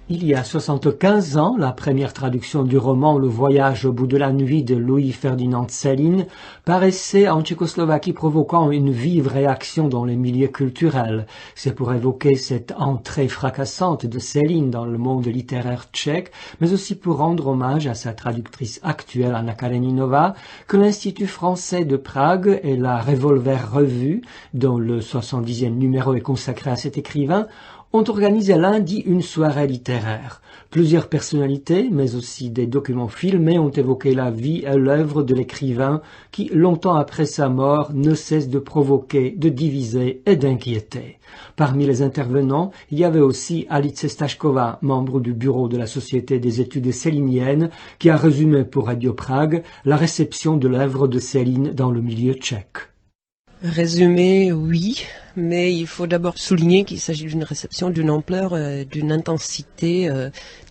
Il y a 75 ans, la première traduction du roman Le voyage au bout de la nuit de Louis-Ferdinand Céline paraissait en Tchécoslovaquie, provoquant une vive réaction dans les milieux culturels. C'est pour évoquer cette entrée fracassante de Céline dans le monde littéraire tchèque, mais aussi pour rendre hommage à sa traductrice actuelle Anna Kareninova, que l'Institut français de Prague et la Revolver Revue, dont le 70e numéro est consacré à cet écrivain, ont organisé lundi une soirée littéraire. Plusieurs personnalités, mais aussi des documents filmés, ont évoqué la vie et l'œuvre de l'écrivain qui, longtemps après sa mort, ne cesse de provoquer, de diviser et d'inquiéter. Parmi les intervenants, il y avait aussi Alice Stachkova, membre du bureau de la Société des études céliniennes, qui a résumé pour Radio Prague la réception de l'œuvre de Céline dans le milieu tchèque. Résumé, oui, mais il faut d'abord souligner qu'il s'agit d'une réception d'une ampleur, d'une intensité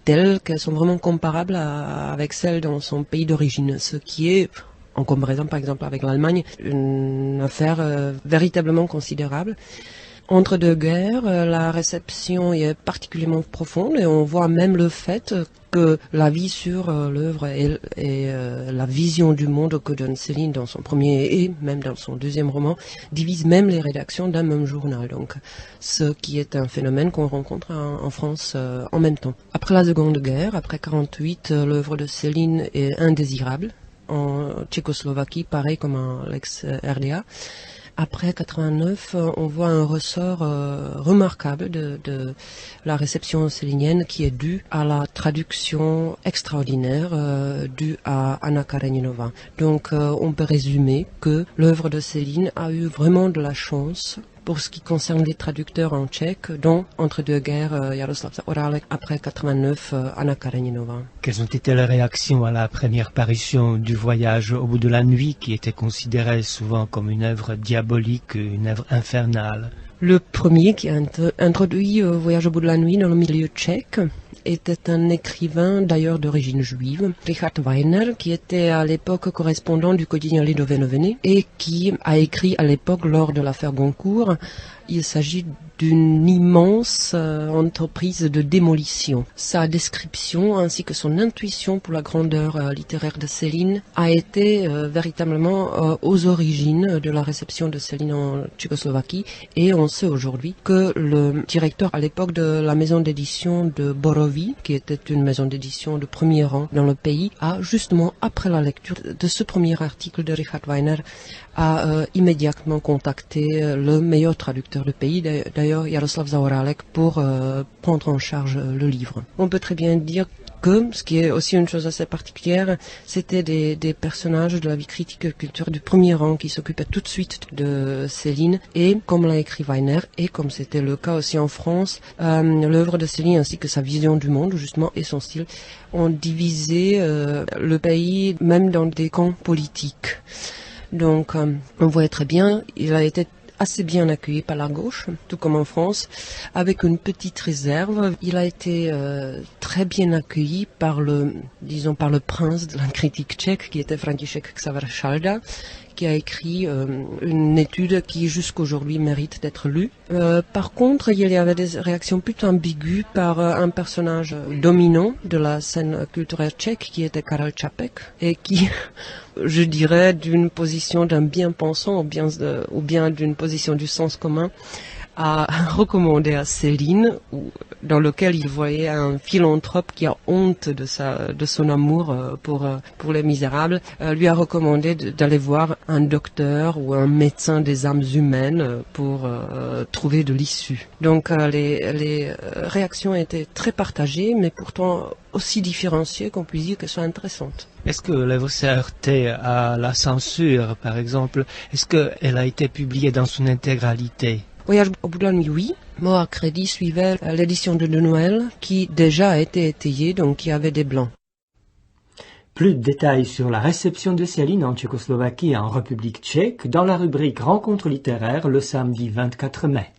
telle qu'elles sont vraiment comparables avec celles dans son pays d'origine, ce qui est, en comparaison par exemple avec l'Allemagne, une affaire véritablement considérable. Entre deux guerres, la réception est particulièrement profonde et on voit même le fait que la vie sur l'œuvre et la vision du monde que donne Céline dans son premier et même dans son deuxième roman divise même les rédactions d'un même journal. Donc, ce qui est un phénomène qu'on rencontre en France en même temps. Après la Seconde Guerre, après 1948, l'œuvre de Céline est indésirable. En Tchécoslovaquie, pareil comme en l'ex-RDA. Après 89, on voit un ressort remarquable de la réception célinienne qui est due à la traduction extraordinaire due à Anna Kareninova. Donc on peut résumer que l'œuvre de Céline a eu vraiment de la chance pour ce qui concerne les traducteurs en tchèque, dont entre deux guerres Jaroslav Zaorálek, après 89 Anna Kareninova. Quelles ont été les réactions à la première parution du voyage au bout de la nuit, qui était considérée souvent comme une œuvre diabolique, une œuvre infernale? Le premier qui a introduit Voyage au bout de la nuit dans le milieu tchèque était un écrivain d'ailleurs d'origine juive, Richard Weiner, qui était à l'époque correspondant du quotidien Lidové noviny et qui a écrit à l'époque lors de l'affaire Goncourt. Il s'agit d'une immense entreprise de démolition. Sa description ainsi que son intuition pour la grandeur littéraire de Céline a été véritablement aux origines de la réception de Céline en Tchécoslovaquie, et on sait aujourd'hui que le directeur à l'époque de la maison d'édition de Borovy, qui était une maison d'édition de premier rang dans le pays, a justement après la lecture de ce premier article de Richard Weiner a immédiatement contacté le meilleur traducteur du pays, d'ailleurs Jaroslav Zaorálek, pour prendre en charge le livre. On peut très bien dire que, ce qui est aussi une chose assez particulière, c'était des personnages de la vie critique et culturelle du premier rang qui s'occupaient tout de suite de Céline, et comme l'a écrit Weiner, et comme c'était le cas aussi en France, l'œuvre de Céline ainsi que sa vision du monde justement et son style ont divisé le pays même dans des camps politiques. Donc, on voit très bien, il a été assez bien accueilli par la gauche, tout comme en France, avec une petite réserve. Il a été très bien accueilli par le prince de la critique tchèque, qui était František Xaver-Šalda, qui a écrit une étude qui jusqu'aujourd'hui mérite d'être lue. Par contre, il y avait des réactions plutôt ambiguës par un personnage dominant de la scène culturelle tchèque, qui était Karel Čapek, et qui, je dirais, d'une position d'un bien-pensant ou bien d'une position du sens commun, a recommandé à Céline, dans lequel il voyait un philanthrope qui a honte de son amour pour les misérables, lui a recommandé d'aller voir un docteur ou un médecin des âmes humaines pour trouver de l'issue. Donc les réactions étaient très partagées, mais pourtant aussi différenciées qu'on puisse dire qu'elles sont intéressantes. Est-ce que l'œuvre s'est heurtée à la censure, par exemple? Est-ce qu'elle a été publiée dans son intégralité? Voyage au bout de la nuit, oui. Mot à crédit suivait l'édition de Noël, qui déjà a été étayée, donc il y avait des blancs. Plus de détails sur la réception de Céline en Tchécoslovaquie et en République tchèque dans la rubrique Rencontres littéraires le samedi 24 mai.